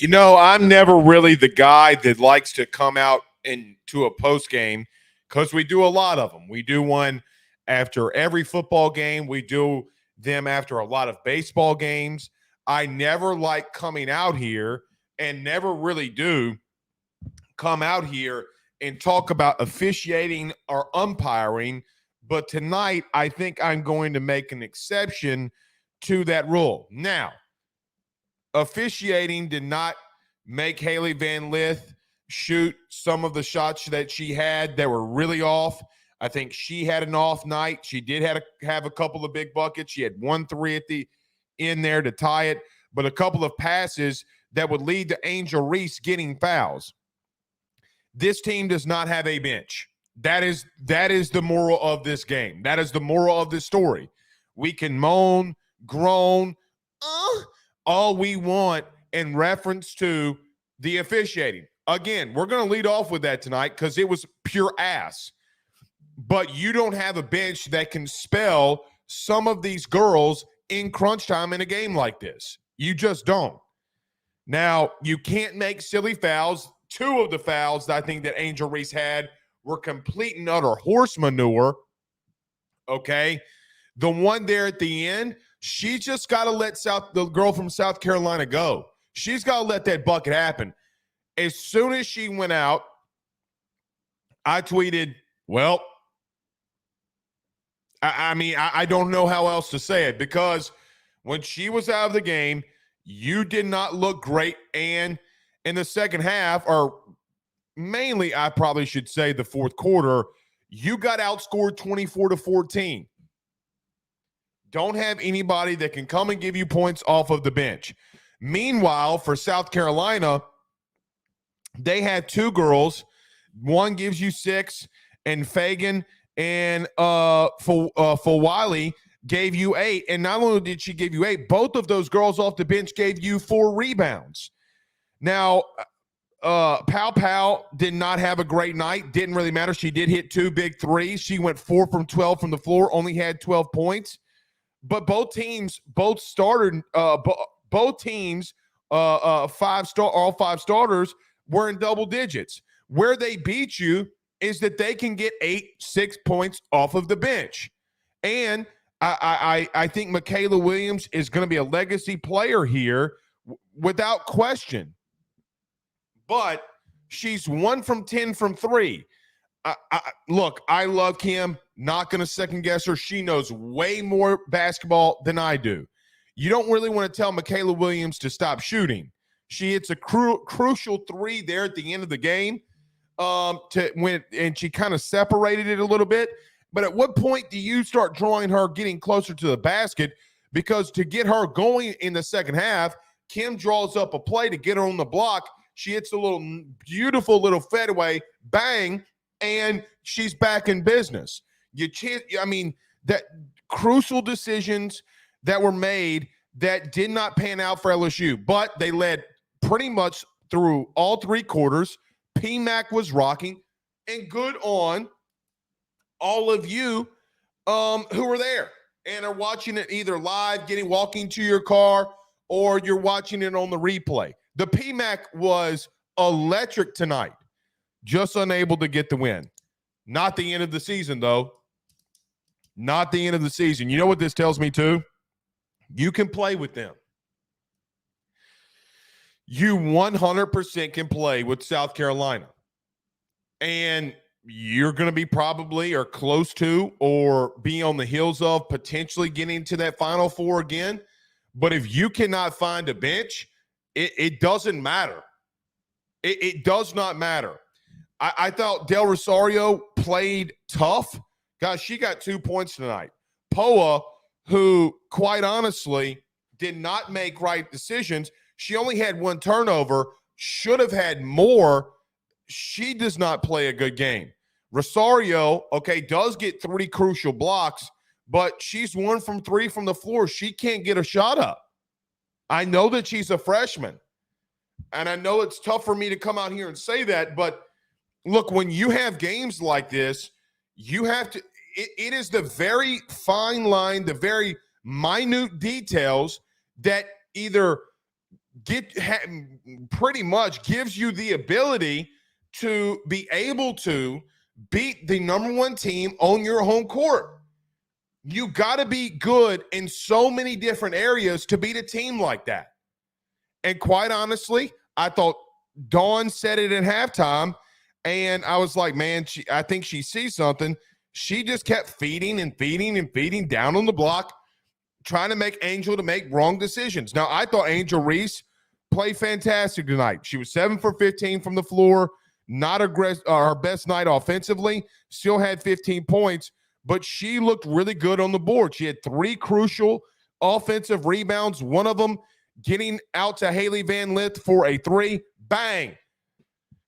I'm never really the guy that likes to come out into a post game because we do a lot of them. We do one after every football game, we do them after a lot of baseball games. I never like coming out here and never really do come out here and talk about officiating or umpiring. But tonight, I think I'm going to make an exception to that rule. Now, officiating did not make Haley Van Lith shoot some of the shots that she had that were really off. I think she had an off night. She did have a couple of big buckets. She had 1-3 at the end there to tie it, but a couple of passes that would lead to Angel Reese getting fouls. This team does not have a bench. That is the moral of this game. That is the moral of this story. We can moan, groan, all we want in reference to the officiating. Again, we're going to lead off with that tonight because it was pure ass. But you don't have a bench that can spell some of these girls in crunch time in a game like this. You just don't. Now, you can't make silly fouls. Two of the fouls that I think that Angel Reese had were complete and utter horse manure. Okay? The one there at the end, she just got to let the girl from South Carolina go. She's got to let that bucket happen. As soon as she went out, I tweeted, well, I don't know how else to say it, because when she was out of the game, you did not look great. And in the second half, or mainly I probably should say the fourth quarter, you got outscored 24-14. Don't have anybody that can come and give you points off of the bench. Meanwhile, for South Carolina, they had two girls. One gives you 6, and Fagan and Fawali gave you 8. And not only did she give you 8, both of those girls off the bench gave you 4 rebounds. Now, Pow did not have a great night. Didn't really matter. She did hit 2 big threes. She went 4 from 12 from the floor, only had 12 points. But both teams, all 5 starters were in double digits. Where they beat you is that they can get 6 points off of the bench. And I think Michaela Williams is going to be a legacy player here without question. But she's 1 from 10 from 3. Look, I love Kim. Not going to second guess her. She knows way more basketball than I do. You don't really want to tell Michaela Williams to stop shooting. She hits a crucial 3 there at the end of the game, and she kind of separated it a little bit. But at what point do you start drawing her getting closer to the basket? Because to get her going in the second half, Kim draws up a play to get her on the block. She hits a beautiful little fadeaway, bang, and she's back in business. That crucial decisions that were made that did not pan out for LSU, but they led pretty much through all 3 quarters. PMAC was rocking, and good on all of you who were there and are watching it either live, walking to your car, or you're watching it on the replay. The PMAC was electric tonight, just unable to get the win. Not the end of the season, though. Not the end of the season. You know what this tells me, too? You can play with them. You 100% can play with South Carolina. And you're going to be probably or close to or be on the heels of potentially getting to that Final Four again. But if you cannot find a bench, it doesn't matter. It does not matter. I thought Del Rosario played tough. Guys, she got 2 points tonight. Poa, who quite honestly did not make right decisions. She only had 1 turnover, should have had more. She does not play a good game. Rosario, does get 3 crucial blocks, but she's 1 from 3 from the floor. She can't get a shot up. I know that she's a freshman, and I know it's tough for me to come out here and say that, but look, when you have games like this, you have to – it is the very fine line, the very minute details that either pretty much gives you the ability to be able to beat the number one team on your home court. You got to be good in so many different areas to beat a team like that. And quite honestly, I thought Dawn said it at halftime, and I was like, man, I think she sees something. She just kept feeding and feeding and feeding down on the block, trying to make Angel to make wrong decisions. Now, I thought Angel Reese played fantastic tonight. She was 7 for 15 from the floor, not her best night offensively, still had 15 points, but she looked really good on the board. She had 3 crucial offensive rebounds, one of them getting out to Haley Van Lith for a 3. Bang.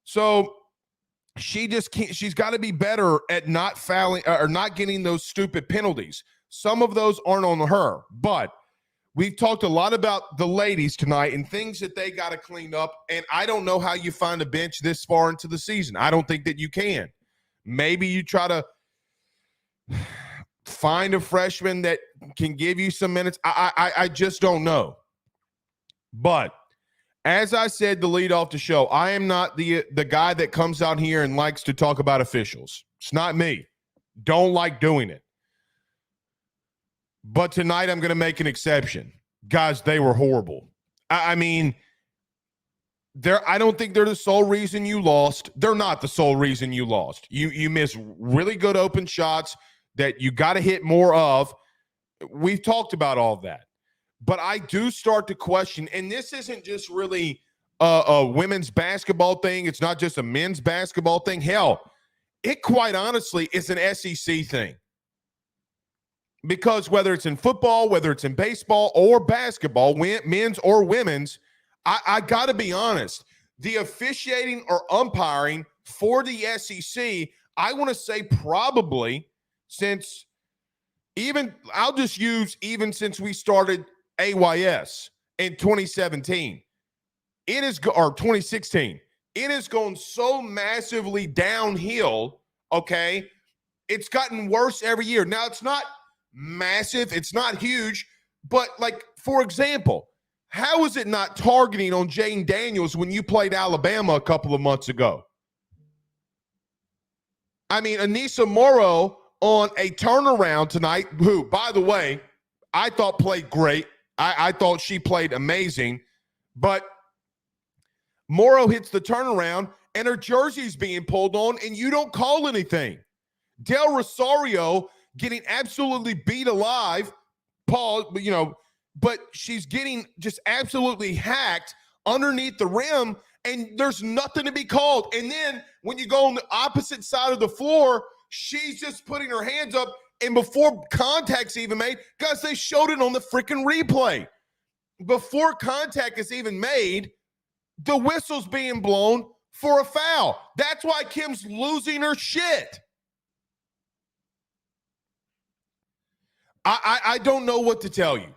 So she's got to be better at not fouling or not getting those stupid penalties. Some of those aren't on her, but we've talked a lot about the ladies tonight and things that they got to clean up, and I don't know how you find a bench this far into the season. I don't think that you can. Maybe you try to find a freshman that can give you some minutes. I just don't know. But as I said to lead off the show, I am not the guy that comes out here and likes to talk about officials. It's not me. Don't like doing it. But tonight I'm going to make an exception. Guys, they were horrible. I mean, I don't think they're the sole reason you lost. They're not the sole reason you lost. You miss really good open shots that you got to hit more of. We've talked about all of that. But I do start to question, and this isn't just really a women's basketball thing. It's not just a men's basketball thing. Hell, it quite honestly is an SEC thing. Because whether it's in football, whether it's in baseball or basketball, men's or women's, I got to be honest, the officiating or umpiring for the SEC, I want to say probably since since we started AYS in 2017, or 2016, it has gone so massively downhill, okay? It's gotten worse every year. Now, it's not massive, it's not huge, but like, for example, how is it not targeting on Jane Daniels when you played Alabama a couple of months ago? I mean, Anissa Morrow on a turnaround tonight, who, by the way, I thought played great. I thought she played amazing, but Morrow hits the turnaround and her jersey's being pulled on and you don't call anything. Del Rosario getting absolutely beat alive, but she's getting just absolutely hacked underneath the rim and there's nothing to be called. And then when you go on the opposite side of the floor, she's just putting her hands up, and before contact's even made, guys, they showed it on the freaking replay. Before contact is even made, the whistle's being blown for a foul. That's why Kim's losing her shit. I don't know what to tell you.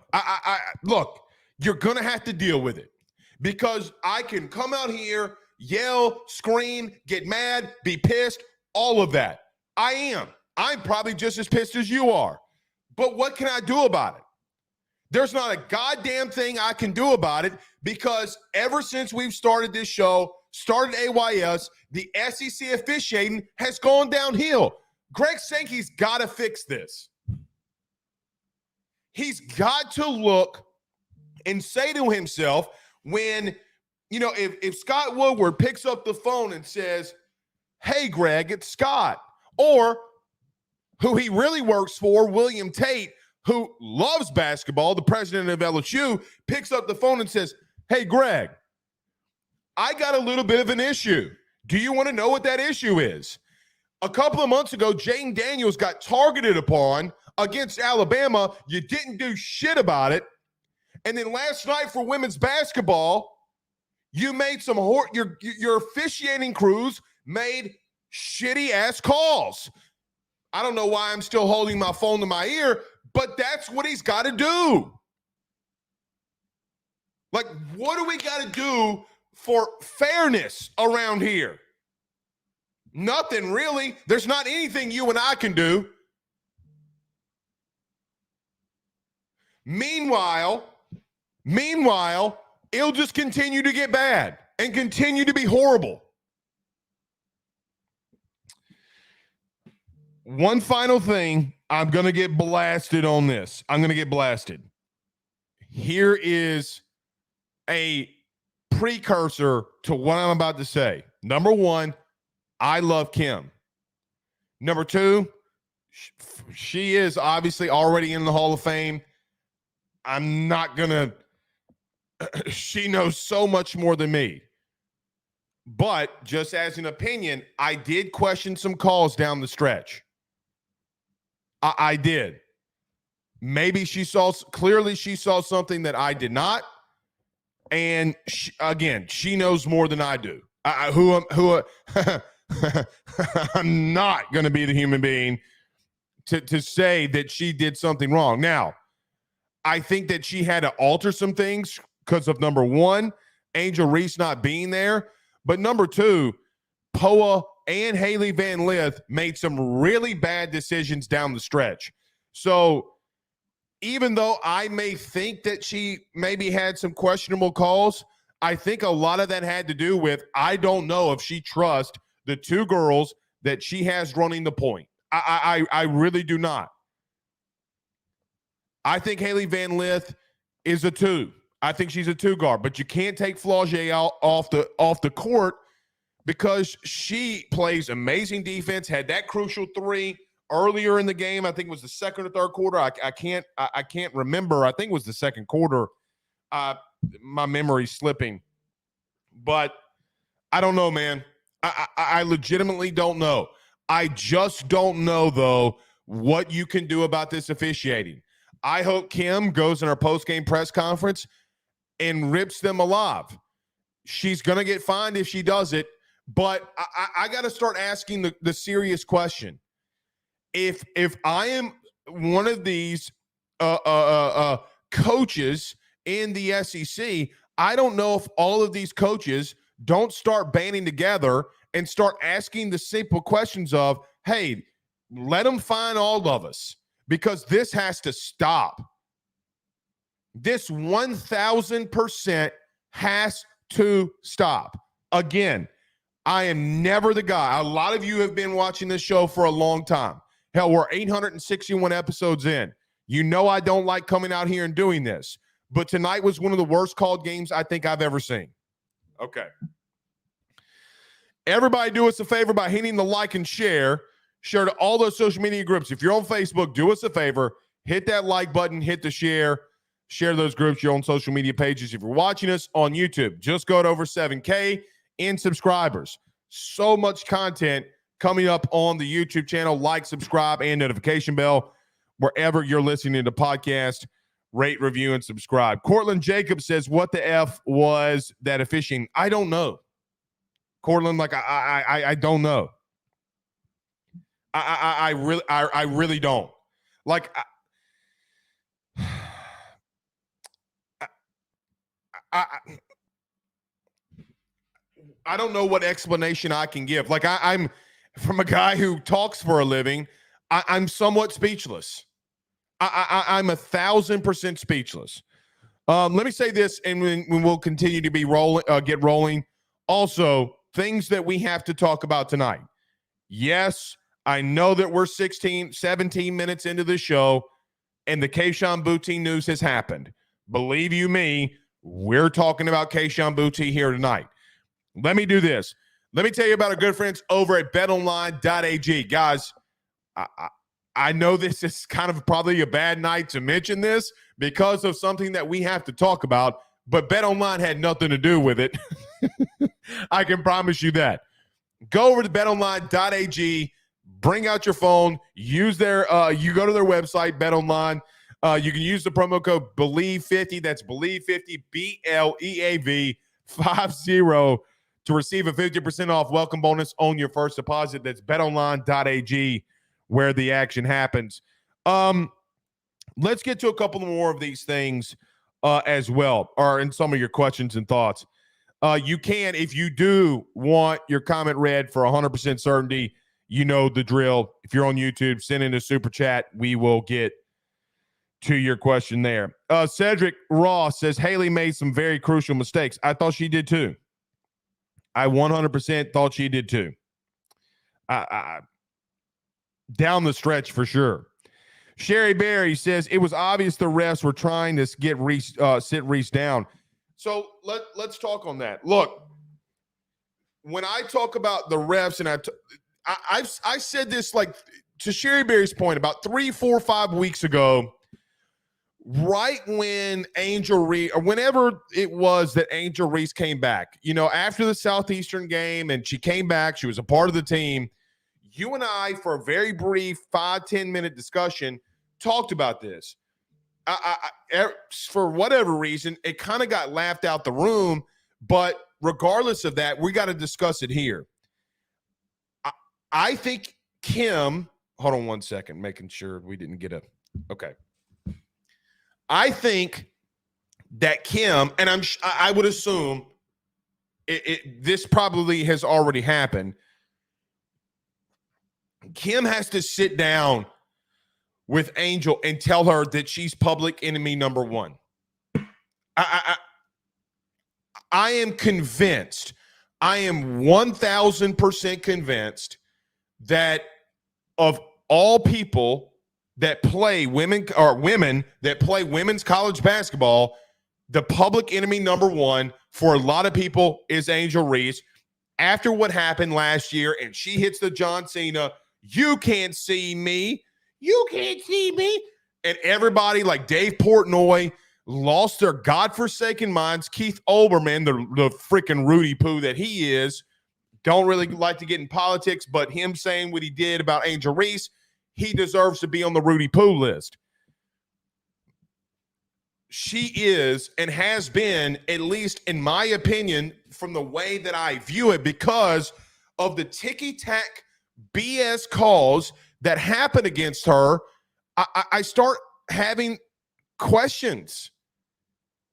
Look, you're going to have to deal with it because I can come out here, yell, scream, get mad, be pissed, all of that. I am. I'm probably just as pissed as you are. But what can I do about it? There's not a goddamn thing I can do about it because ever since we've started this show, started AYS, the SEC officiating has gone downhill. Greg Sankey's got to fix this. He's got to look and say to himself when, if Scott Woodward picks up the phone and says, hey, Greg, it's Scott, or who he really works for, William Tate, who loves basketball, the president of LSU, picks up the phone and says, hey, Greg, I got a little bit of an issue. Do you want to know what that issue is? A couple of months ago, Jane Daniels got targeted upon against Alabama. You didn't do shit about it. And then last night for women's basketball, you made your officiating crews made shitty-ass calls. I don't know why I'm still holding my phone to my ear, but that's what he's got to do. Like, what do we got to do for fairness around here? Nothing, really. There's not anything you and I can do. Meanwhile, it'll just continue to get bad and continue to be horrible. One final thing. I'm going to get blasted on this. I'm going to get blasted. Here is a precursor to what I'm about to say. Number one, I love Kim. Number two, she is obviously already in the Hall of Fame. I'm not going to, she knows so much more than me. But just as an opinion, I did question some calls down the stretch. I did. Maybe she saw something that I did not. And she knows more than I do. I'm not going to be the human being to say that she did something wrong. Now, I think that she had to alter some things because of, number one, Angel Reese not being there. But number two, Poa and Haley Van Lith made some really bad decisions down the stretch. So even though I may think that she maybe had some questionable calls, I think a lot of that had to do with, I don't know if she trusts the two girls that she has running the point. I really do not. I think Haley Van Lith is a 2. I think she's a 2 guard, but you can't take Flaugier out off the court because she plays amazing defense, had that crucial 3 earlier in the game. I think it was the second or third quarter. I can't remember. I think it was the second quarter. My memory's slipping. But I don't know, man. I legitimately don't know. I just don't know, though, what you can do about this officiating. I hope Kim goes in her post-game press conference and rips them alive. She's going to get fined if she does it. But I got to start asking the serious question. If I am one of these coaches in the SEC, I don't know if all of these coaches don't start banding together and start asking the simple questions of, hey, let them fine all of us because this has to stop. This 1,000% has to stop. Again, I am never the guy. A lot of you have been watching this show for a long time. Hell, we're 861 episodes in. You know I don't like coming out here and doing this. But tonight was one of the worst called games I think I've ever seen. Okay. Everybody do us a favor by hitting the like and share. Share to all those social media groups. If you're on Facebook, do us a favor. Hit that like button. Hit the share. Share those groups, your own social media pages. If you're watching us on YouTube, just go to over 7K in subscribers. So much content coming up on the YouTube channel. Like, subscribe, and notification bell wherever you're listening to podcast. Rate, review, and subscribe. Cortland Jacobs says, what the F was that officiating? I don't know. Cortland, like, I don't know. I really don't. Like, I don't know what explanation I can give. Like, I'm from a guy who talks for a living, I'm somewhat speechless. I'm 1,000% speechless. Let me say this, and when we'll continue to be get rolling. Also, things that we have to talk about tonight. Yes, I know that we're 17 minutes into the show, and the Kayshon Boutte news has happened. Believe you me, we're talking about Kayshon Boutte here tonight. Let me do this. Let me tell you about our good friends over at betonline.ag. Guys, I know this is kind of probably a bad night to mention this because of something that we have to talk about, but BetOnline had nothing to do with it. I can promise you that. Go over to betonline.ag, bring out your phone, use their you go to their website, BetOnline. You can use the promo code BELIEVE50. That's BELIEVE50, BLEAV 50 to receive a 50% off welcome bonus on your first deposit. That's betonline.ag, where the action happens. Let's get to a couple more of these things as well, or in some of your questions and thoughts. You can, if you do want your comment read for 100% certainty, you know the drill. If you're on YouTube, send in a super chat. We will get to your question there. Cedric Ross says Haley made some very crucial mistakes. I thought she did too. I 100% thought she did too. Down the stretch for sure. Sherry Berry says it was obvious the refs were trying to get sit Reese down. So let's talk on that. Look, when I talk about the refs, and I said this, like, to Sherry Berry's point, about 3, 4, 5 weeks ago, right when Angel Reese, or whenever it was that Angel Reese came back, after the Southeastern game, and she came back, she was a part of the team. You and I, for a very brief 5-10 minute discussion, talked about this. For whatever reason, it kind of got laughed out the room, but regardless of that, we got to discuss it here. I think Kim, hold on one second, making sure we didn't get okay. I think that Kim, and I would assume this probably has already happened. Kim has to sit down with Angel and tell her that she's public enemy number one. I am convinced, I am 1,000% convinced that of all people that play women that play women's college basketball, the public enemy number one for a lot of people is Angel Reese. After what happened last year, and she hits the John Cena, you can't see me. You can't see me. And everybody like Dave Portnoy lost their godforsaken minds. Keith Olbermann, the freaking Rudy Poo that he is, don't really like to get in politics, but him saying what he did about Angel Reese, he deserves to be on the Rudy Poo list. She is and has been, at least in my opinion, from the way that I view it, because of the ticky-tack BS calls that happen against her, I start having questions.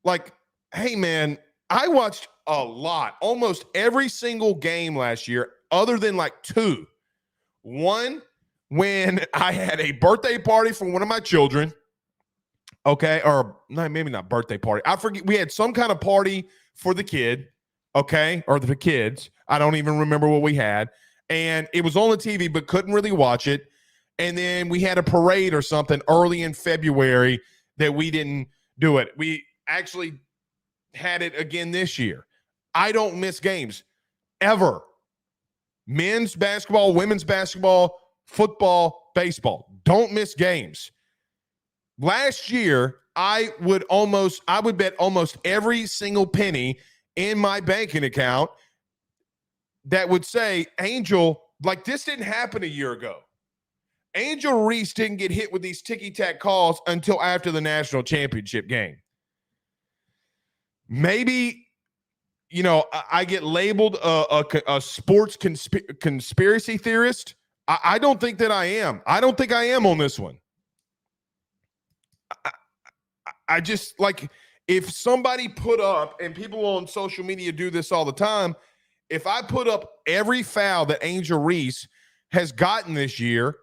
Like, hey, man, I watched a lot, almost every single game last year, other than like 2. One, when I had a birthday party for one of my children, okay, or maybe not birthday party. I forget. We had some kind of party for the kid, okay, or the kids. I don't even remember what we had. And it was on the TV, but couldn't really watch it. And then we had a parade or something early in February that we didn't do it. We actually had it again this year. I don't miss games ever. Men's basketball, women's basketball, football, baseball. Don't miss games. Last year, I would bet almost every single penny in my banking account that would say, Angel, like, this didn't happen a year ago. Angel Reese didn't get hit with these ticky-tack calls until after the national championship game. Maybe, I get labeled a sports conspiracy theorist. I don't think that I am. I don't think I am on this one. I just, like, if somebody put up, and people on social media do this all the time, if I put up every foul that Angel Reese has gotten this year,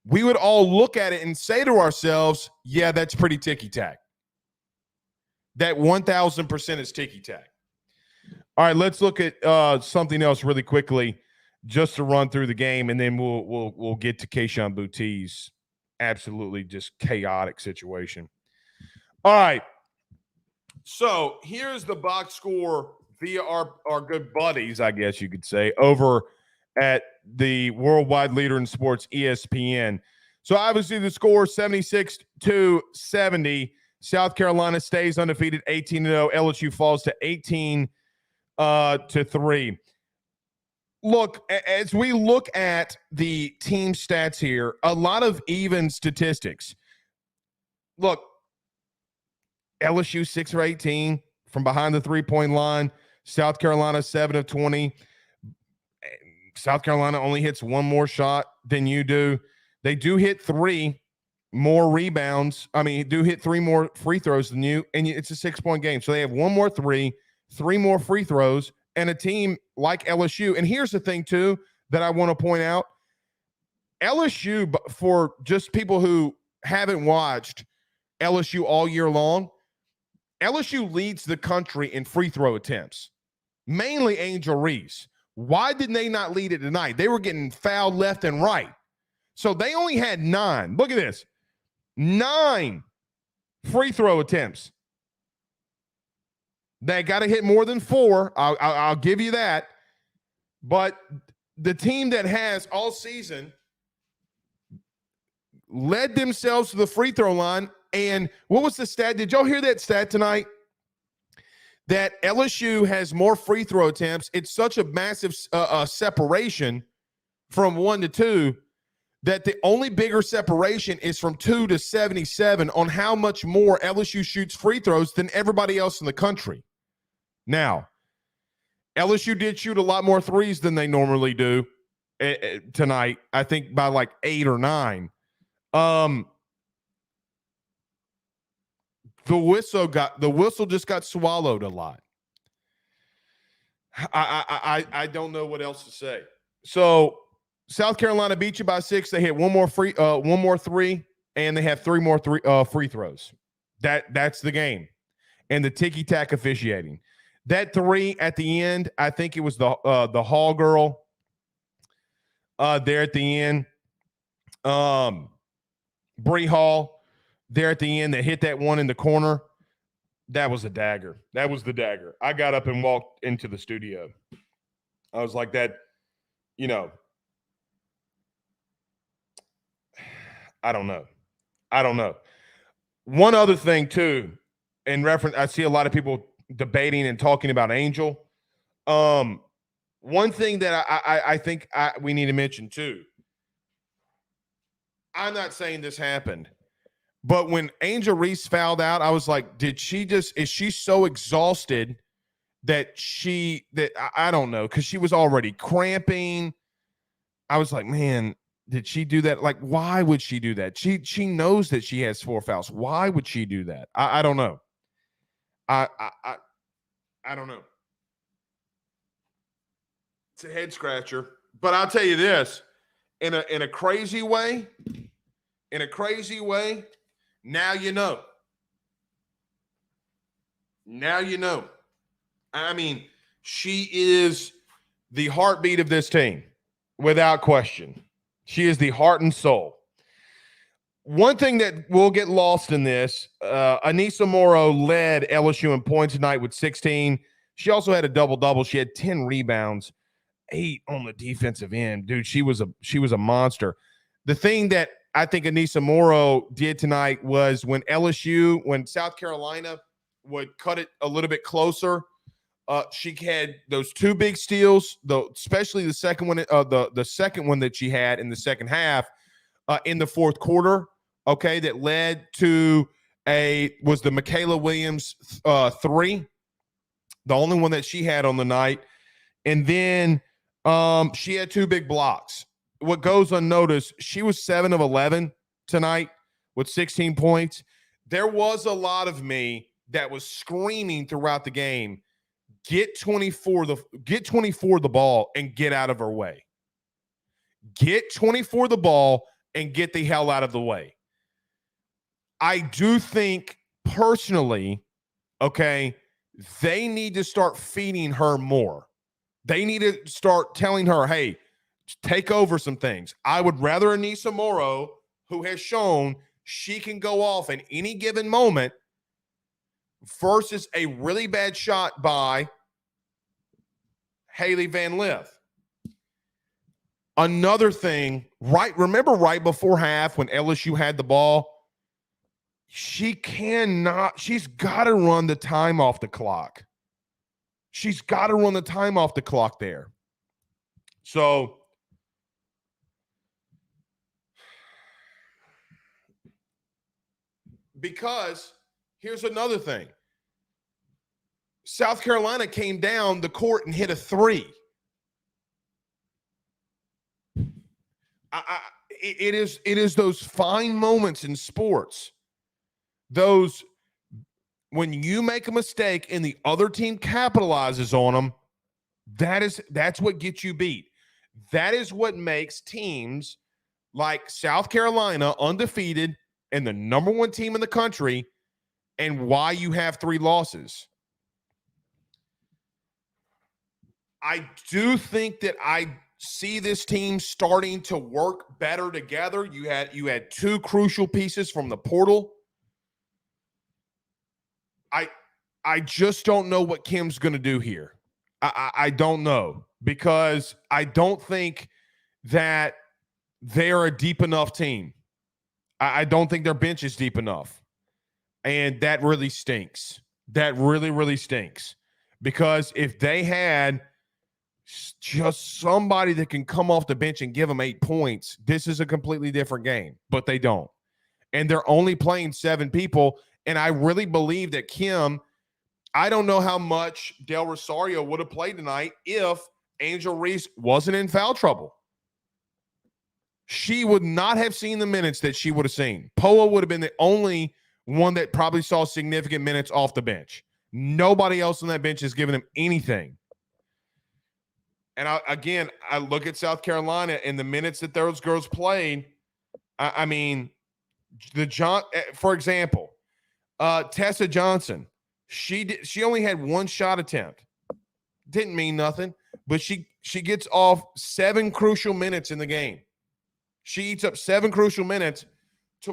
we would all look at it and say to ourselves, yeah, that's pretty ticky-tack. That 1,000% is ticky-tack. All right, let's look at something else really quickly just to run through the game, and then we'll get to Kayshon Boutte's absolutely just chaotic situation. All right, so here's the box score via our good buddies, I guess you could say, over at the worldwide leader in sports, ESPN. So obviously the score 76-70. South Carolina stays undefeated, 18-0. LSU falls to 18-3. Look, as we look at the team stats here, a lot of even statistics. Look, LSU 6 of 18 from behind the three-point line. South Carolina 7 of 20. South Carolina only hits one more shot than you do. They do hit 3 more rebounds. Do hit 3 more free throws than you, and it's a 6-point game. So they have 1 more 3 more free throws, and a team like LSU. And here's the thing, too, that I want to point out. LSU, for just people who haven't watched LSU all year long, LSU leads the country in free throw attempts, mainly Angel Reese. Why did they not lead it tonight? They were getting fouled left and right. So they only had 9. Look at this. 9 free throw attempts. They got to hit more than 4. I'll give you that. But the team that has all season led themselves to the free throw line. And what was the stat? Did y'all hear that stat tonight? That LSU has more free throw attempts. It's such a massive separation from 1 to 2 that the only bigger separation is from 2 to 77 on how much more LSU shoots free throws than everybody else in the country. Now, LSU did shoot a lot more threes than they normally do tonight, I think by like 8 or 9. The whistle just got swallowed a lot. I don't know what else to say. So South Carolina beat you by 6. They hit one more 3, and they have 3 more free throws. That's the game. And the ticky-tack officiating. That 3 at the end, I think it was the Hall girl there at the end. Bree Hall there at the end that hit that one in the corner. That was a dagger. That was the dagger. I got up and walked into the studio. I was like that, I don't know. One other thing, too, in reference, I see a lot of people debating and talking about Angel. One thing that I think we need to mention, too, I'm not saying this happened, but when Angel Reese fouled out, I was like, is she so exhausted that I don't know, because she was already cramping. I was like, man, did she do that? Like, why would she do that? She knows that she has 4 fouls. Why would she do that? I don't know. I don't know. It's a head scratcher. But I'll tell you this, in a crazy way, now you know. Now you know. I mean, she is the heartbeat of this team, without question. She is the heart and soul. One thing that will get lost in this, Anissa Morrow led LSU in points tonight with 16. She also had a double-double. She had 10 rebounds, 8 on the defensive end. Dude, she was a monster. The thing that I think Anissa Morrow did tonight was when South Carolina would cut it a little bit closer, she had those 2 big steals, especially the second one, the second one that she had in the second half in the fourth quarter, okay, that led to was the Michaela Williams 3, the only one that she had on the night. And then she had 2 big blocks. What goes unnoticed, she was 7 of 11 tonight with 16 points. There was a lot of me that was screaming throughout the game, get 24 the ball and get out of her way. Get 24 the ball and get the hell out of the way. I do think personally, okay, they need to start feeding her more. They need to start telling her, hey, take over some things. I would rather Anissa Morrow, who has shown she can go off in any given moment, versus a really bad shot by Haley Van Lith. Another thing, remember right before half when LSU had the ball, she's got to run the time off the clock. She's got to run the time off the clock there. So, because here's another thing. South Carolina came down the court and hit a 3. It is those fine moments in sports. Those when you make a mistake and the other team capitalizes on them, that's what gets you beat. That is what makes teams like South Carolina undefeated and the number one team in the country and why you have 3 losses. I do think that I see this team starting to work better together. You had 2 crucial pieces from the portal. I just don't know what Kim's going to do here. I don't know, because I don't think that they're a deep enough team. I don't think their bench is deep enough. And that really stinks. That really, really stinks. Because if they had just somebody that can come off the bench and give them 8 points, this is a completely different game. But they don't. And they're only playing 7 people. And I really believe that Kim, I don't know how much Del Rosario would have played tonight if Angel Reese wasn't in foul trouble. She would not have seen the minutes that she would have seen. Poa would have been the only one that probably saw significant minutes off the bench. Nobody else on that bench is giving him anything. And I look at South Carolina and the minutes that those girls played. I mean, for example, Tessa Johnson, she only had 1 shot attempt. Didn't mean nothing, but she gets off 7 crucial minutes in the game. She eats up 7 crucial minutes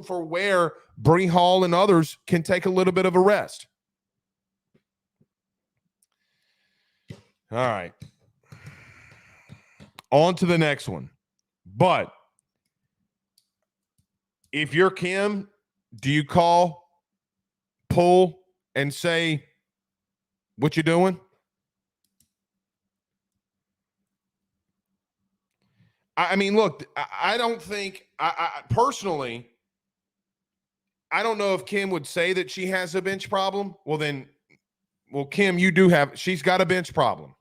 for where Bree Hall and others can take a little bit of a rest. All right. On to the next one. But if you're Kim, do you call, pull, and say, what you doing? I mean, look, I don't think, personally, I don't know if Kim would say that she has a bench problem. Well, Kim, you do have, she's got a bench problem.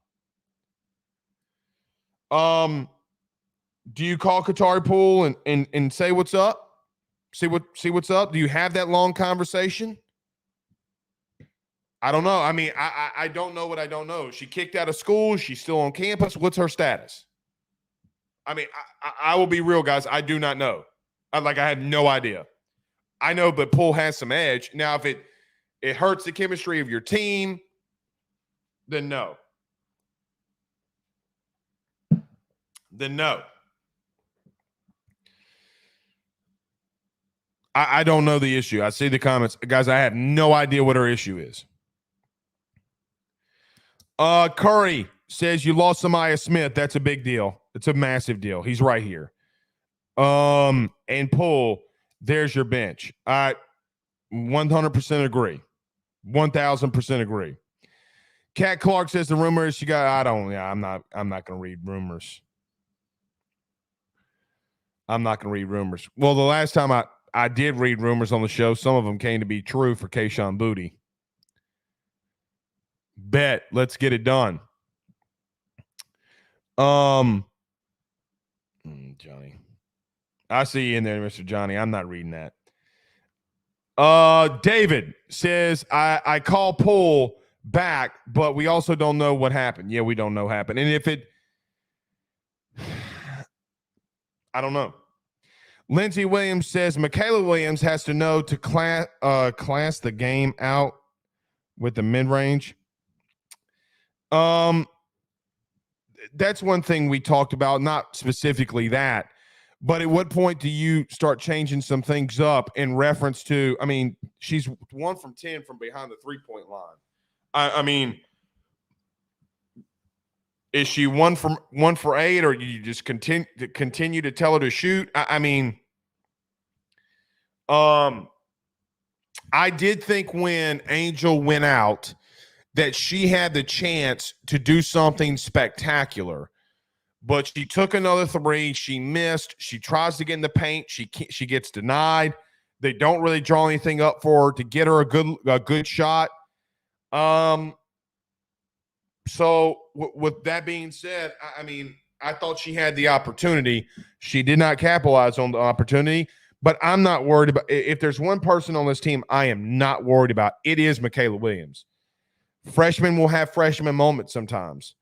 Do you call Qatari Poole and say what's up? See what's up? Do you have that long conversation? I don't know. I mean, I don't know what I don't know. She kicked out of school. She's still on campus. What's her status? I mean, I will be real, guys. I do not know. I have no idea. I know, but Poole has some edge. Now, if it hurts the chemistry of your team, then no. Then no. I don't know the issue. I see the comments. Guys, I have no idea what her issue is. Curry says you lost Samaya Smith. That's a big deal. It's a massive deal. He's right here. And Poole, there's your bench. I 100% agree. 1,000% agree. Kat Clark says the rumor is she got. I'm not going to read rumors. I'm not going to read rumors. Well, the last time I did read rumors on the show, some of them came to be true for Kayshon Boutte. Bet. Let's get it done. Johnny. I see you in there, Mr. Johnny. I'm not reading that. David says, I call Poole back, but we also don't know what happened. Yeah, we don't know what happened. And if it, I don't know. Lindsey Williams says, Michaela Williams has to know to class the game out with the mid-range. That's one thing we talked about, not specifically that, but at what point do you start changing some things up in reference to, I mean, she's 1 from 10 from behind the 3-point line. I mean, is she 1 for 8, or you just continue to tell her to shoot? I mean, I did think when Angel went out that she had the chance to do something spectacular, but she took another 3. She missed. She tries to get in the paint. She gets denied. They don't really draw anything up for her to get her a good shot. So with that being said, I mean, I thought she had the opportunity. She did not capitalize on the opportunity, but I'm not worried about, if there's one person on this team I am not worried about, it is Michaela Williams. Freshmen will have freshman moments sometimes.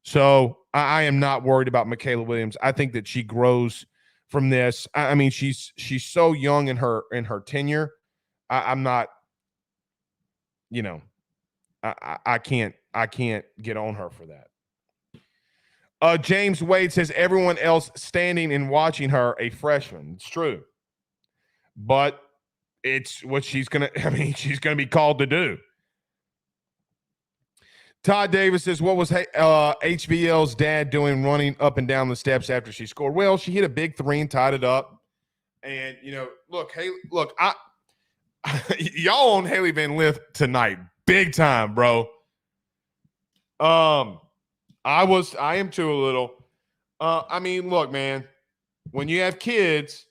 So I am not worried about Michaela Williams. I think that she grows from this. I mean, she's so young in her tenure. I'm not, you know, I can't get on her for that. James Wade says everyone else standing and watching her a freshman. It's true, but it's what she's gonna be called to do. Todd Davis says, what was HBL's dad doing running up and down the steps after she scored? Well, she hit a big three and tied it up. And, look, y'all on Haley Van Lith tonight. Big time, bro. I am too a little. Look, man, when you have kids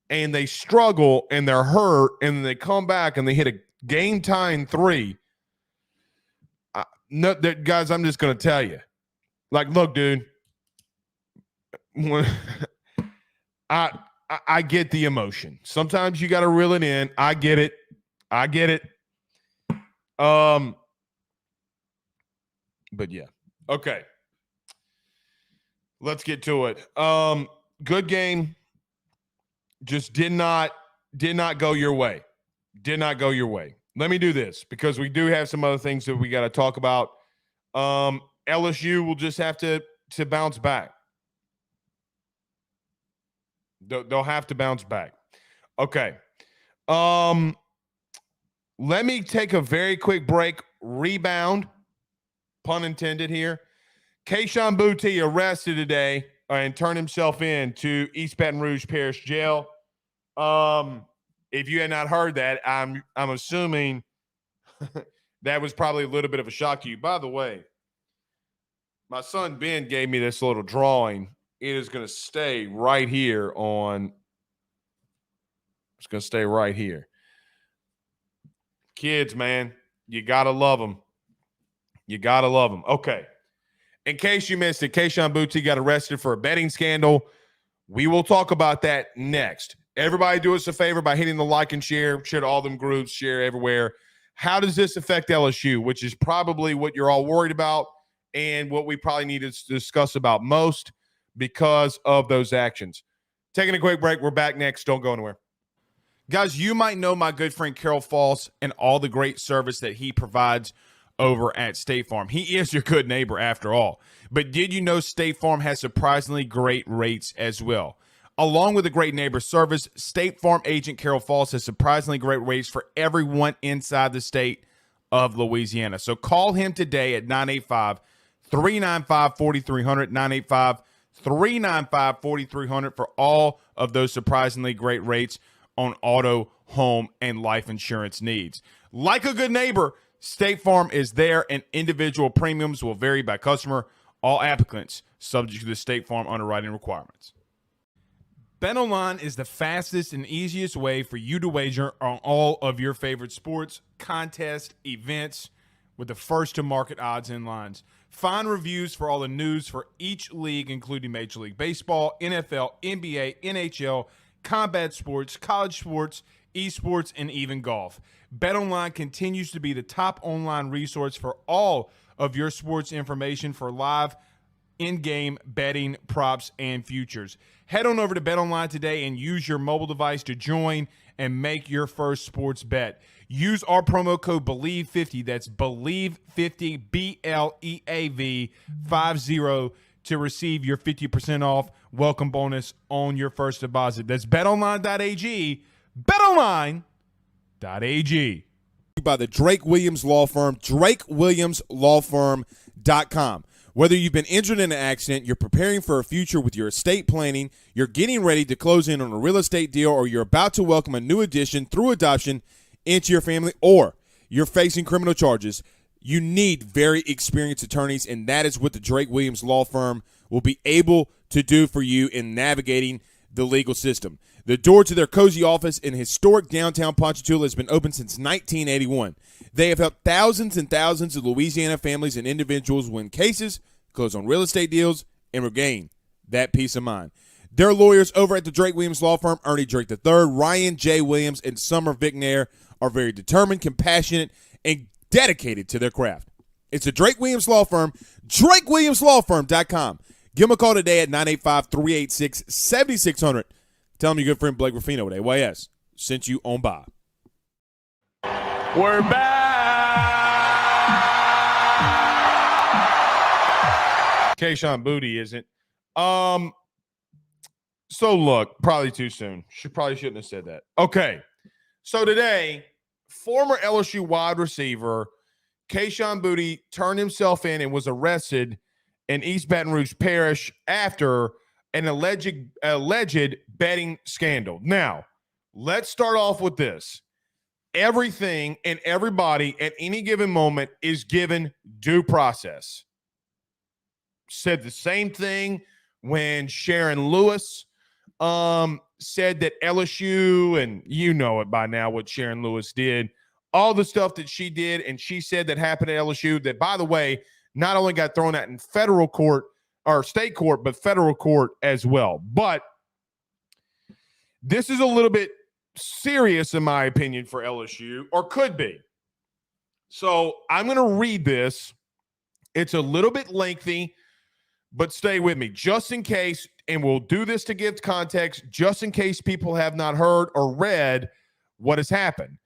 and they struggle and they're hurt and then they come back and they hit a game-tying three, no, guys, I'm just going to tell you. Like, look, dude, when I get the emotion. Sometimes you got to reel it in. I get it. But yeah. Okay. Let's get to it. Good game. Just did not go your way. Did not go your way. Let me do this because we do have some other things that we got to talk about. LSU will just have to bounce back. They'll have to bounce back. Okay. Let me take a very quick break. Rebound, pun intended here. Kayshon Boutte arrested today and turned himself in to East Baton Rouge Parish Jail. If you had not heard that, I'm assuming that was probably a little bit of a shock to you. By the way, my son Ben gave me this little drawing. It is going to stay right here it's going to stay right here. Kids, man, you got to love them. You got to love them. Okay. In case you missed it, Kayshon Boutte got arrested for a betting scandal. We will talk about that next. Everybody do us a favor by hitting the like and share to all them groups, share everywhere. How does this affect LSU, which is probably what you're all worried about and what we probably need to discuss about most because of those actions. Taking a quick break. We're back next. Don't go anywhere. Guys, you might know my good friend Carol Falls and all the great service that he provides over at State Farm. He is your good neighbor after all. But did you know State Farm has surprisingly great rates as well? Along with the great neighbor service, State Farm agent Carol Falls has surprisingly great rates for everyone inside the state of Louisiana. So call him today at 985-395-4300, 985-395-4300 for all of those surprisingly great rates on auto, home, and life insurance needs. Like a good neighbor, State Farm is there, and individual premiums will vary by customer. All applicants subject to the State Farm underwriting requirements. BetOnline is the fastest and easiest way for you to wager on all of your favorite sports, contests, events with the first-to-market odds and lines. Find reviews for all the news for each league, including Major League Baseball, NFL, NBA, NHL, combat sports, college sports, esports, and even golf. BetOnline continues to be the top online resource for all of your sports information for live in-game betting, props, and futures. Head on over to BetOnline today and use your mobile device to join and make your first sports bet. Use our promo code BELIEVE50, that's BELIEVE50, BLEAV 50, to receive your 50% off welcome bonus on your first deposit. That's betonline.ag, betonline.ag. By the Drake Williams Law Firm, drakewilliamslawfirm.com. Whether you've been injured in an accident, you're preparing for a future with your estate planning, you're getting ready to close in on a real estate deal, or you're about to welcome a new addition through adoption into your family, or you're facing criminal charges, you need very experienced attorneys, and that is what the Drake Williams Law Firm will be able to do for you in navigating the legal system. The door to their cozy office in historic downtown Ponchatoula has been open since 1981. They have helped thousands and thousands of Louisiana families and individuals win cases, close on real estate deals, and regain that peace of mind. Their lawyers over at the Drake Williams Law Firm, Ernie Drake III, Ryan J. Williams, and Summer Vignair, are very determined, compassionate, and dedicated to their craft. It's the Drake Williams Law Firm, drakewilliamslawfirm.com. Give them a call today at 985-386-7600, Tell him your good friend Blake Ruffino at AYS sent you on by. We're back. Kayshon Boutte isn't. So look, probably too soon. Probably shouldn't have said that. Okay. So today, former LSU wide receiver Kayshon Boutte turned himself in and was arrested in East Baton Rouge Parish after an alleged betting scandal. Now, let's start off with this. Everything and everybody at any given moment is given due process. Said the same thing when Sharon Lewis said that LSU, and you know it by now what Sharon Lewis did, all the stuff that she did and she said that happened at LSU that, by the way, not only got thrown out in federal court or state court, but federal court as well. But this is a little bit serious, in my opinion, for LSU, or could be. So I'm going to read this. It's a little bit lengthy, but stay with me just in case, and we'll do this to give context, just in case people have not heard or read what has happened.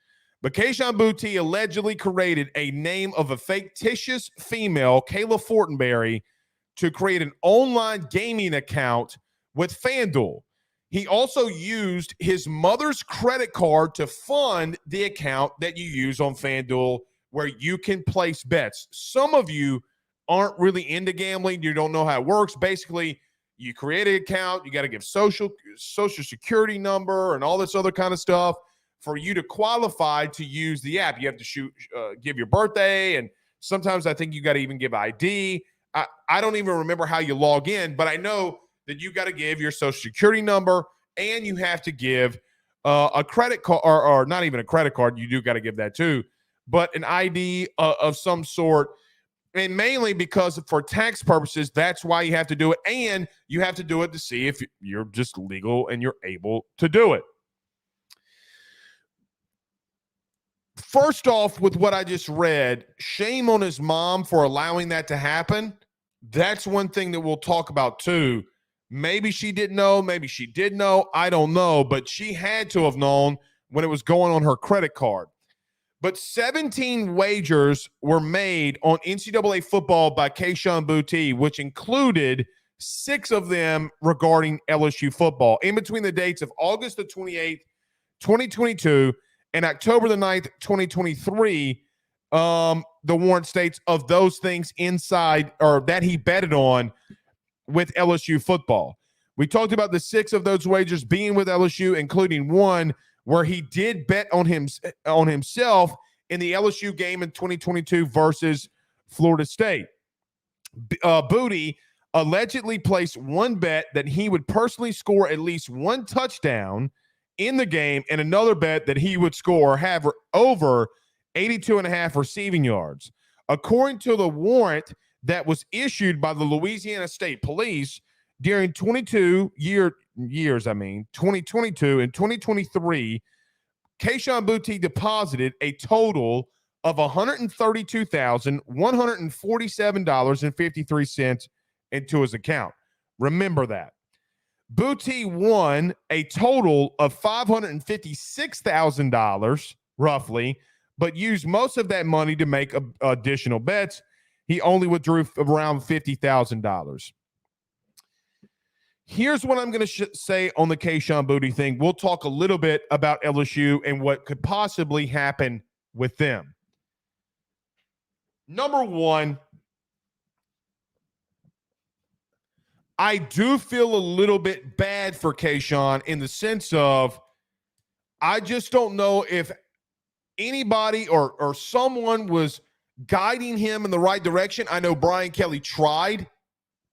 But Kayshon Boutte allegedly created a name of a fictitious female, Kayla Fortenberry, to create an online gaming account with FanDuel. He also used his mother's credit card to fund the account that you use on FanDuel where you can place bets. Some of you aren't really into gambling. You don't know how it works. Basically, you create an account. You got to give social security number and all this other kind of stuff for you to qualify to use the app. You have to give your birthday, and sometimes I think you got to even give ID. I don't even remember how you log in, but I know that you got to give your social security number, and you have to give a credit card, or not even a credit card. You do got to give that too, but an ID of some sort. And mainly because for tax purposes, that's why you have to do it. And you have to do it to see if you're just legal and you're able to do it. First off, with what I just read, shame on his mom for allowing that to happen. That's one thing that we'll talk about too. Maybe she didn't know. Maybe she did know. I don't know. But she had to have known when it was going on her credit card. But 17 wagers were made on NCAA football by Kayshon Boutte, which included 6 of them regarding LSU football in between the dates of August the 28th, 2022 and October the 9th, 2023. The warrant states of those things inside or that he betted on with LSU football. We talked about the 6 of those wagers being with LSU, including one where he did bet on himself in the LSU game in 2022 versus Florida State. Boutte allegedly placed one bet that he would personally score at least one touchdown in the game and another bet that he would score or have over 82.5 receiving yards. According to the warrant that was issued by the Louisiana State Police during 2022 and 2023, Kayshon Boutte deposited a total of $132,147.53 into his account. Remember that. Boutte won a total of $556,000 roughly, but used most of that money to make additional bets. He only withdrew around $50,000. Here's what I'm going to say on the Kayshon Boutte thing. We'll talk a little bit about LSU and what could possibly happen with them. Number one, I do feel a little bit bad for Kayshon in the sense of I just don't know if anybody or someone was guiding him in the right direction. I know Brian Kelly tried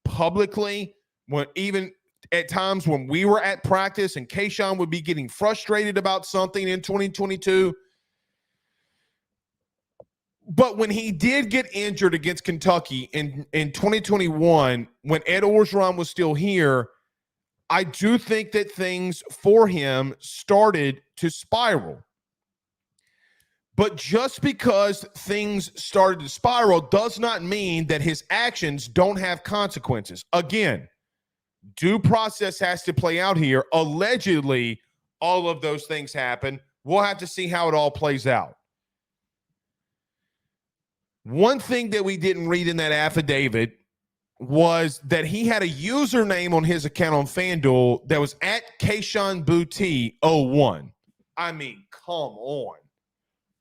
publicly when even at times when we were at practice and Kayshon would be getting frustrated about something in 2022. But when he did get injured against Kentucky in 2021, when Ed Orgeron was still here, I do think that things for him started to spiral. But just because things started to spiral does not mean that his actions don't have consequences. Again, Due process has to play out here. Allegedly, all of those things happen. We'll have to see how it all plays out. One thing that we didn't read in that affidavit was that he had a username on his account on FanDuel that was at Kayshon Boutte 01. I mean, come on.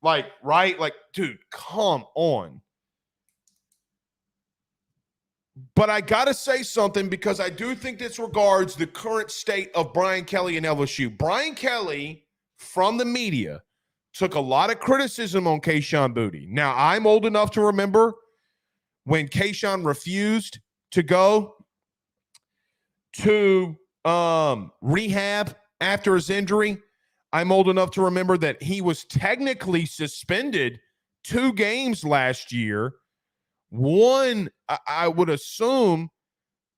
Like, right? Like, dude, come on. But I got to say something because I do think this regards the current state of Brian Kelly and LSU. Brian Kelly, from the media, took a lot of criticism on Kayshon Boutte. Now, I'm old enough to remember when Kayshon refused to go to rehab after his injury. I'm old enough to remember that he was technically suspended 2 games last year. One, I would assume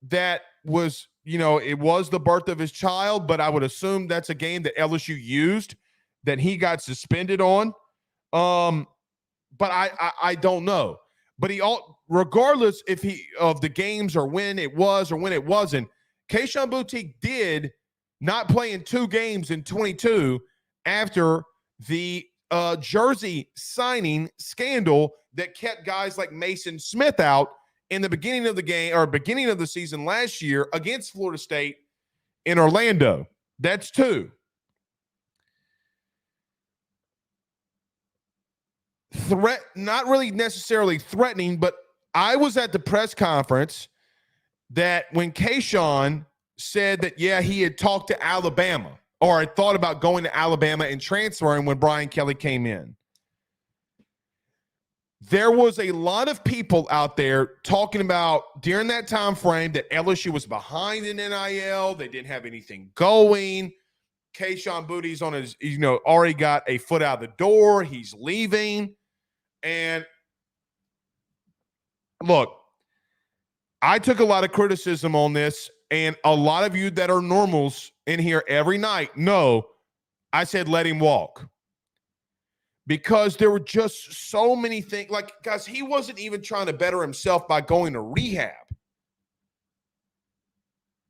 that was, it was the birth of his child, but I would assume that's a game that LSU used that he got suspended on. But I don't know. But regardless of the games or when it was or when it wasn't, Kayshon Boutte did not play in 2 games in 22 after the jersey signing scandal that kept guys like Mason Smith out in the beginning of the game or beginning of the season last year against Florida State in Orlando. That's 2. Not really necessarily threatening, but I was at the press conference that when Kayshon said that, yeah, he had talked to Alabama or had thought about going to Alabama and transferring when Brian Kelly came in. There was a lot of people out there talking about during that time frame that LSU was behind in NIL. They didn't have anything going. Kayshon Boutte's on his, already got a foot out the door. He's leaving. And look, I took a lot of criticism on this, and a lot of you that are normals in here every night know I said let him walk. Because there were just so many things. Like, guys, he wasn't even trying to better himself by going to rehab.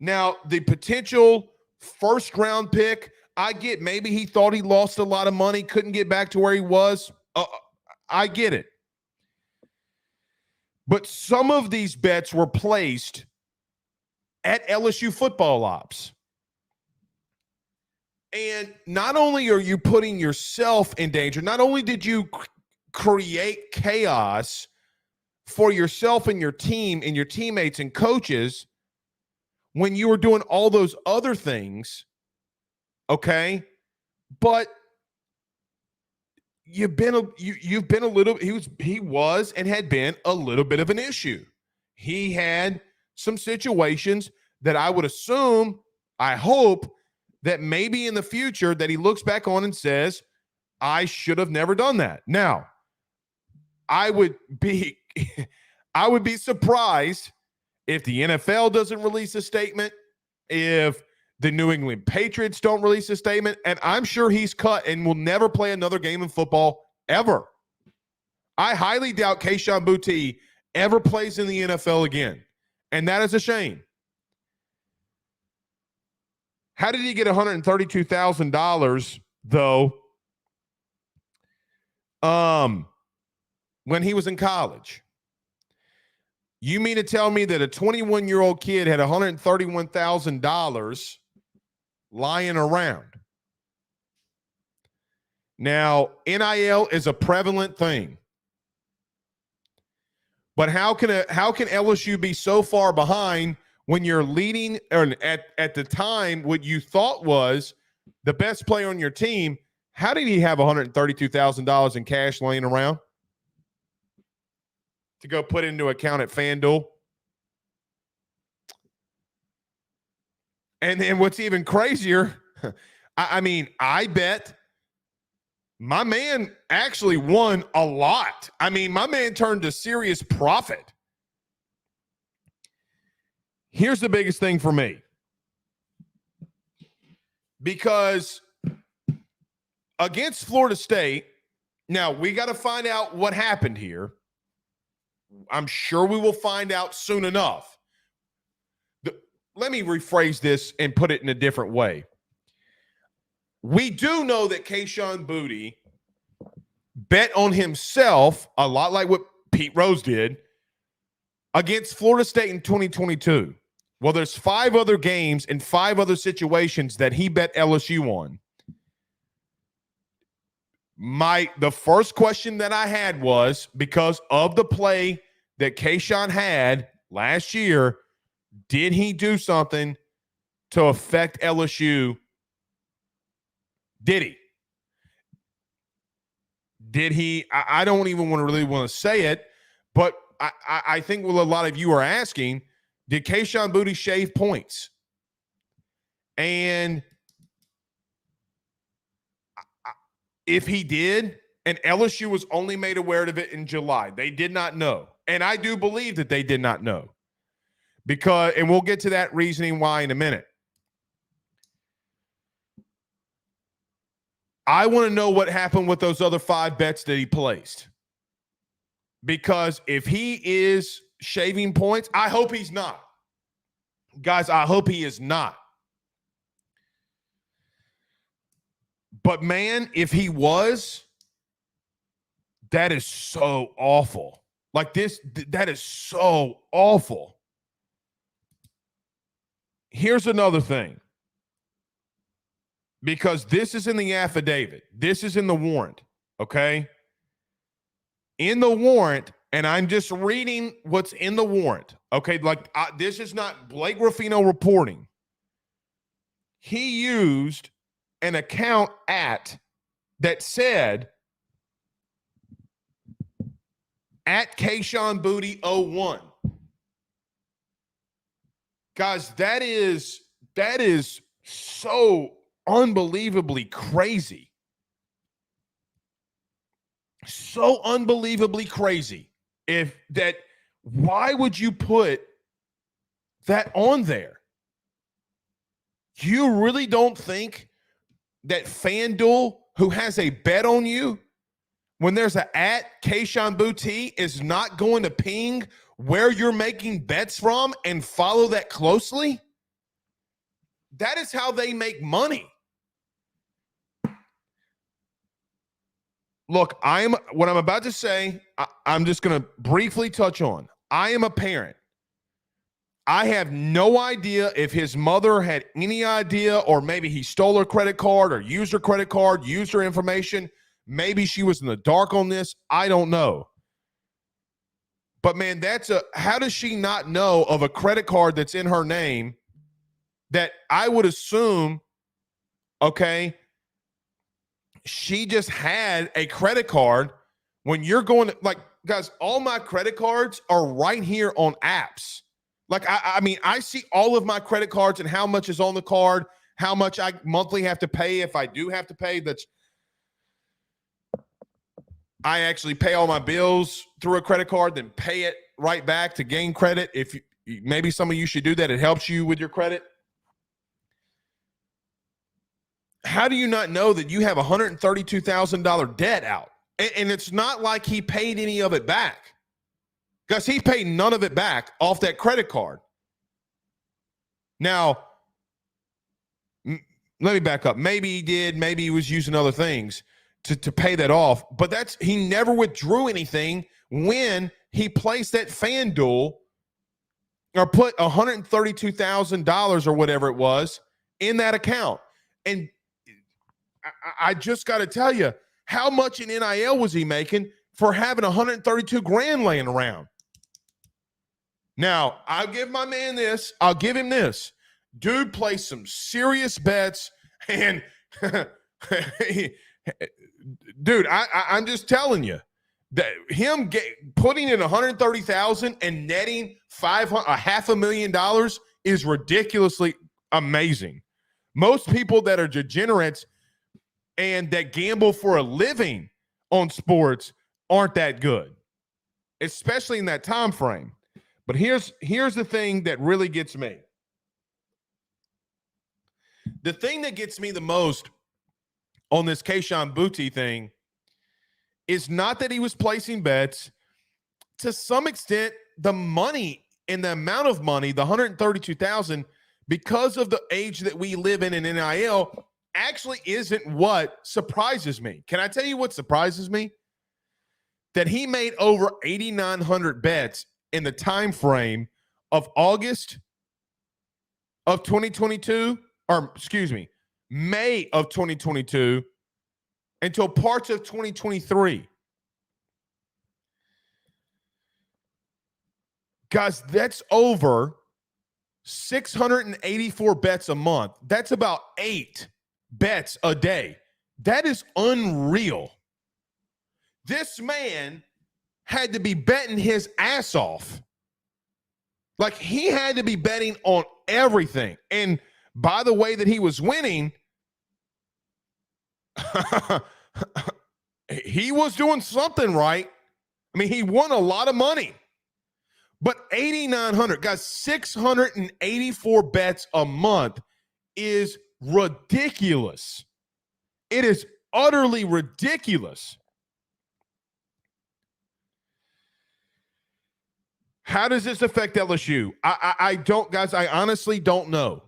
Now, the potential first-round pick, I get maybe he thought he lost a lot of money, couldn't get back to where he was. I get it. But some of these bets were placed at LSU football ops. And not only are you putting yourself in danger, not only did you create chaos for yourself and your team and your teammates and coaches when you were doing all those other things, okay? But he was and had been a little bit of an issue. He had some situations that I would assume, I hope, that maybe in the future that he looks back on and says, I should have never done that. Now, I would be surprised if the NFL doesn't release a statement, if the New England Patriots don't release a statement, and I'm sure he's cut and will never play another game in football ever. I highly doubt Kayshon Boutte ever plays in the NFL again, and that is a shame. How did he get $132,000 though? When he was in college? You mean to tell me that a 21-year-old kid had $131,000 lying around? Now, NIL is a prevalent thing. But how can LSU be so far behind when you're leading, or at the time, what you thought was the best player on your team? How did he have $132,000 in cash laying around to go put into account at FanDuel? And then what's even crazier, I bet my man actually won a lot. I mean, my man turned a serious profit. Here's the biggest thing for me. Because against Florida State, now we got to find out what happened here. I'm sure we will find out soon enough. let me rephrase this and put it in a different way. We do know that Kayshon Boutte bet on himself a lot like what Pete Rose did against Florida State in 2022. Well, there's 5 other games and 5 other situations that he bet LSU on. The first question that I had was, because of the play that Kayshon had last year, did he do something to affect LSU? Did he? Did he? I don't even really want to say it, but I think what a lot of you are asking, did Kayshon Boutte shave points? And if he did, and LSU was only made aware of it in July, they did not know. And I do believe that they did not know. And we'll get to that reasoning why in a minute. I want to know what happened with those other 5 bets that he placed. Because if he is shaving points, I hope he's not. Guys, I hope he is not. But man, if he was, that is so awful. Like that is so awful. Here's another thing. Because this is in the affidavit. This is in the warrant, okay? In the warrant, and I'm just reading what's in the warrant, okay? This is not Blake Ruffino reporting. He used an account that said at Kayshon Boutte 01. Guys, that is so unbelievably crazy. So unbelievably crazy. Why would you put that on there? You really don't think that FanDuel, who has a bet on you, when there's an at Kayshon Boutte, is not going to ping where you're making bets from and follow that closely? That is how they make money. Look, what I'm about to say, I'm just going to briefly touch on. I am a parent. I have no idea if his mother had any idea, or maybe he stole her credit card or used her credit card, used her information. Maybe she was in the dark on this. I don't know. But man, how does she not know of a credit card that's in her name that I would assume, okay, she just had a credit card when you're going to, guys, all my credit cards are right here on apps. I mean, I see all of my credit cards and how much is on the card, how much I monthly have to pay if I do have to pay. I actually pay all my bills through a credit card, then pay it right back to gain credit. Maybe some of you should do that. It helps you with your credit. How do you not know that you have $132,000 debt out? And it's not like he paid any of it back. Because he paid none of it back off that credit card. Now, let me back up. Maybe he did. Maybe he was using other things to pay that off. But he never withdrew anything when he placed that FanDuel or put $132,000 or whatever it was in that account. And I just got to tell you, how much in NIL was he making for having $132,000 laying around? Now, I'll give my man this. I'll give him this. Dude placed some serious bets, and dude, I'm just telling you that him putting in $130,000 and netting $500,000 is ridiculously amazing. Most people that are degenerates and that gamble for a living on sports aren't that good, especially in that time frame. But here's the thing that really gets me. The thing that gets me the most on this Kayshon Boutte thing is not that he was placing bets. To some extent, the money and the amount of money, the $132,000, because of the age that we live in NIL, actually isn't what surprises me. Can I tell you what surprises me? That he made over 8,900 bets in the time frame of August of 2022, or excuse me, May of 2022 until parts of 2023. Guys, that's over 684 bets a month. That's about 8 bets a day. That is unreal. This man had to be betting his ass off. Like, he had to be betting on everything. And by the way that he was winning, he was doing something right. I mean, he won a lot of money. But 8,900, guys, 684 bets a month is ridiculous. It is utterly ridiculous. How does this affect LSU? I don't, guys, I honestly don't know.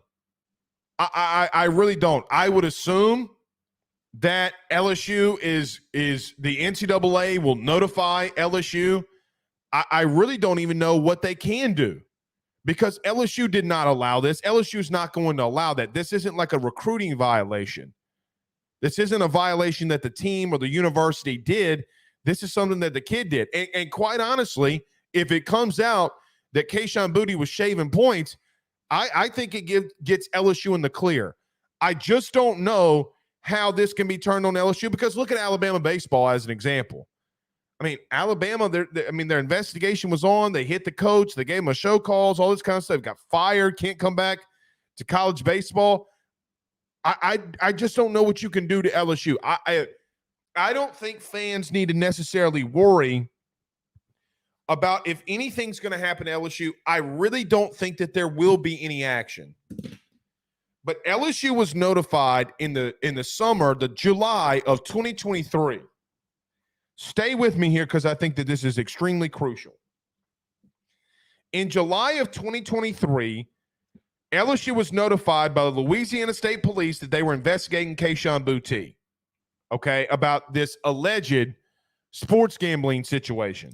I really don't. I would assume that LSU is the NCAA will notify LSU. I really don't even know what they can do because LSU did not allow this. LSU is not going to allow that. This isn't like a recruiting violation. This isn't a violation that the team or the university did. This is something that the kid did. And quite honestly, if it comes out that Kayshon Boutte was shaving points, I think it gets LSU in the clear. I just don't know how this can be turned on LSU because look at Alabama baseball as an example. I mean, Alabama, their investigation was on. They hit the coach. They gave him a show cause, all this kind of stuff. Got fired, can't come back to college baseball. I just don't know what you can do to LSU. I don't think fans need to necessarily worry about if anything's going to happen to LSU. I really don't think that there will be any action. But LSU was notified in the summer, the July of 2023. Stay with me here because I think that this is extremely crucial. In July of 2023, LSU was notified by the Louisiana State Police that they were investigating Kayshon Boutte, okay, about this alleged sports gambling situation.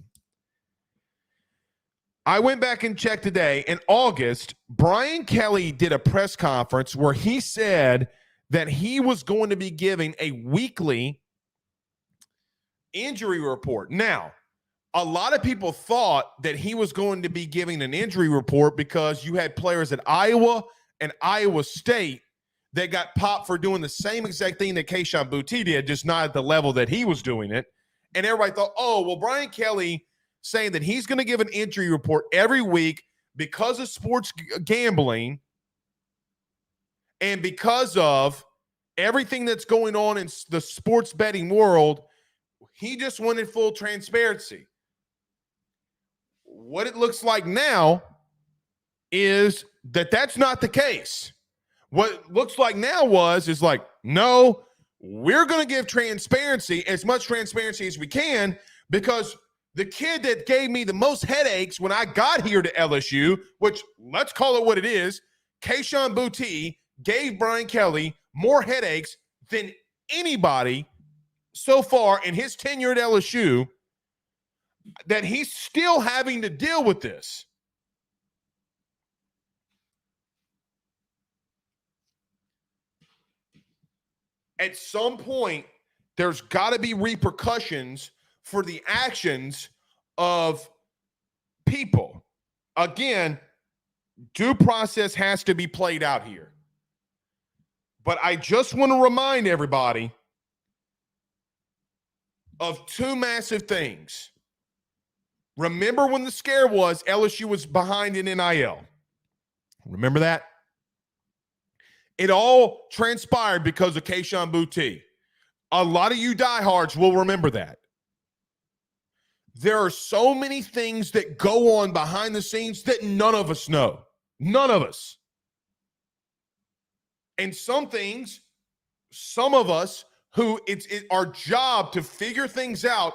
I went back and checked today. In August, Brian Kelly did a press conference where he said that he was going to be giving a weekly injury report. Now, a lot of people thought that he was going to be giving an injury report because you had players at Iowa and Iowa State that got popped for doing the same exact thing that Kayshon Boutte did, just not at the level that he was doing it. And everybody thought, oh, well, Brian Kelly saying that he's going to give an injury report every week because of sports gambling and because of everything that's going on in the sports betting world, he just wanted full transparency. What it looks like now is that that's not the case. What it looks like now is like, no, we're going to give transparency, as much transparency as we can, because the kid that gave me the most headaches when I got here to LSU, which let's call it what it is, Kayshon Boutte gave Brian Kelly more headaches than anybody so far in his tenure at LSU, that he's still having to deal with this. At some point, there's got to be repercussions for the actions of people. Again, due process has to be played out here. But I just want to remind everybody of two massive things. Remember when the scare was LSU was behind in NIL? Remember that? It all transpired because of Kayshon Boutte. A lot of you diehards will remember that. There are so many things that go on behind the scenes that none of us know. None of us. And some things, some of us who it's our job to figure things out.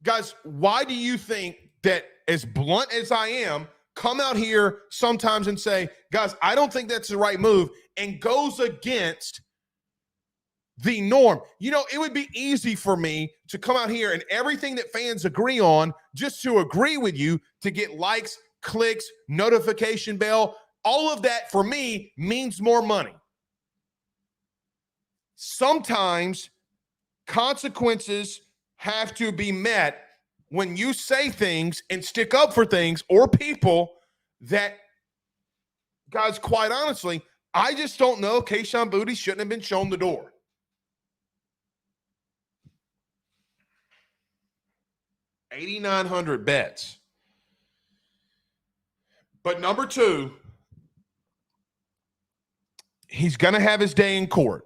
Guys, why do you think that, as blunt as I am, come out here sometimes and say, guys, I don't think that's the right move, and goes against the norm. It would be easy for me to come out here and everything that fans agree on, just to agree with you, to get likes, clicks, notification bell. All of that for me means more money. Sometimes consequences have to be met when you say things and stick up for things or people that, guys, quite honestly, I just don't know. Kayshon Boutte shouldn't have been shown the door. $8,900 bets. But number two, he's going to have his day in court.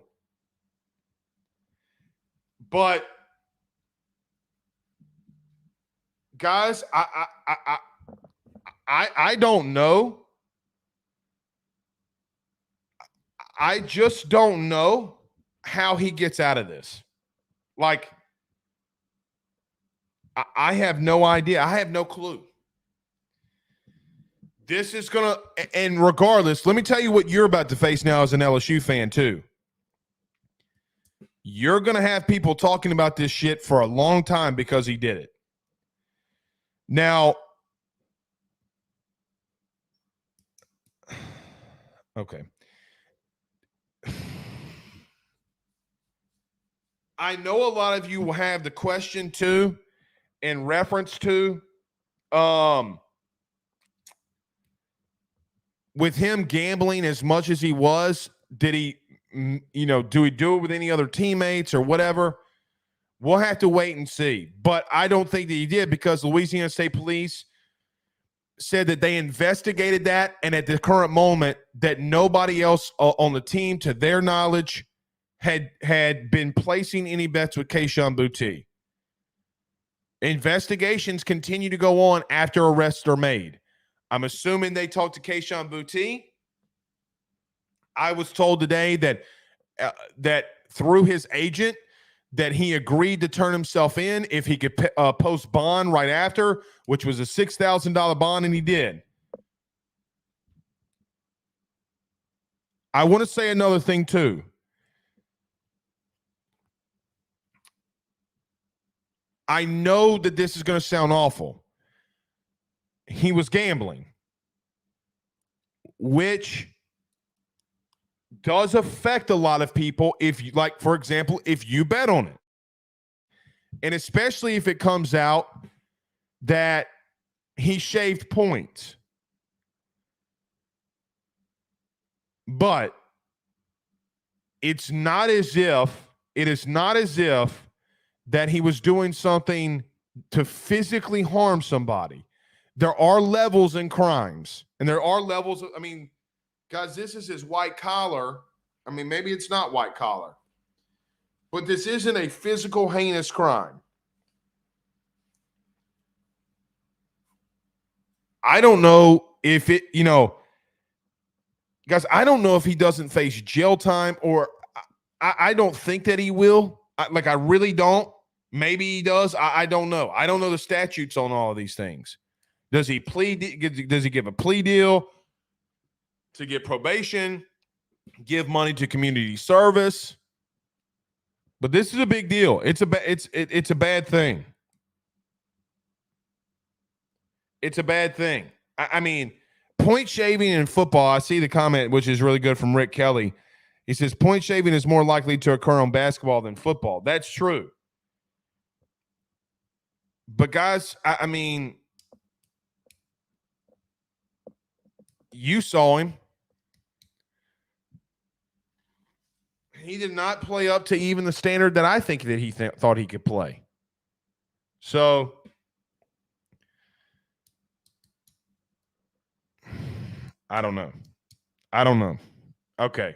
But guys, I don't know. I just don't know how he gets out of this. Like, I have no idea. I have no clue. This is going to, and regardless, let me tell you what you're about to face now as an LSU fan too. You're going to have people talking about this shit for a long time because he did it. Now, okay. I know a lot of you will have the question too, in reference to with him gambling as much as he was, did he, do he do it with any other teammates or whatever? We'll have to wait and see. But I don't think that he did, because Louisiana State Police said that they investigated that, and at the current moment that nobody else on the team, to their knowledge, had been placing any bets with Kayshon Boutte. Investigations continue to go on after arrests are made. I'm assuming they talked to Kayshon Boutte. I was told today that through his agent that he agreed to turn himself in if he could post bond right after, which was a $6,000 bond, and he did. I want to say another thing too. I know that this is going to sound awful. He was gambling, which does affect a lot of people. If you, like, for example, if you bet on it, and especially if it comes out that he shaved points. But it is not as if that he was doing something to physically harm somebody. There are levels in crimes, and there are levels. Guys, this is his white collar. Maybe it's not white collar, but this isn't a physical heinous crime. I don't know if it, guys, I don't know if he doesn't face jail time, or I don't think that he will. I really don't. Maybe he does. I don't know. I don't know the statutes on all of these things. Does he plead? Does he give a plea deal to get probation, give money to community service? But this is a big deal. It's a bad thing. It's a bad thing. Point shaving in football, I see the comment, which is really good, from Rick Kelly. He says, point shaving is more likely to occur on basketball than football. That's true. But guys, you saw him. He did not play up to even the standard that I think that he thought he could play. So I don't know. Okay.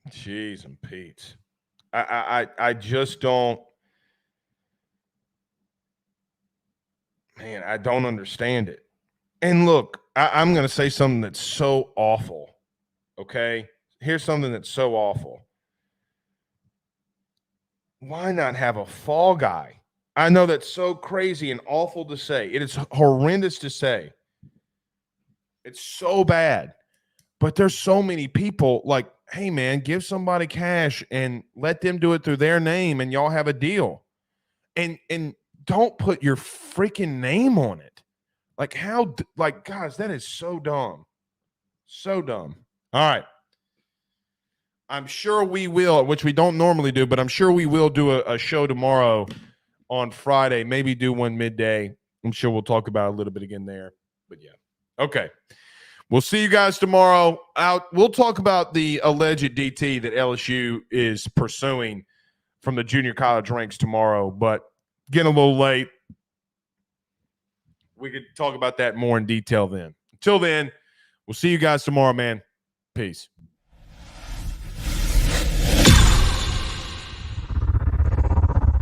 Jeez and Pete. I just don't. Man, I don't understand it. And look, I'm going to say something that's so awful. Okay? Here's something that's so awful. why not have a fall guy? I know that's so crazy and awful to say. It is horrendous to say. It's so bad. But there's so many people like, hey, man, give somebody cash and let them do it through their name and y'all have a deal. And don't put your freaking name on it. Like guys, that is so dumb. So dumb. All right. I'm sure we will, which we don't normally do, but I'm sure we will do a show tomorrow on Friday. Maybe do one midday. I'm sure we'll talk about it a little bit again there. But yeah. Okay. We'll see you guys tomorrow. We'll talk about the alleged DT that LSU is pursuing from the junior college ranks tomorrow, but getting a little late. We could talk about that more in detail then. Until then, we'll see you guys tomorrow, man. Peace.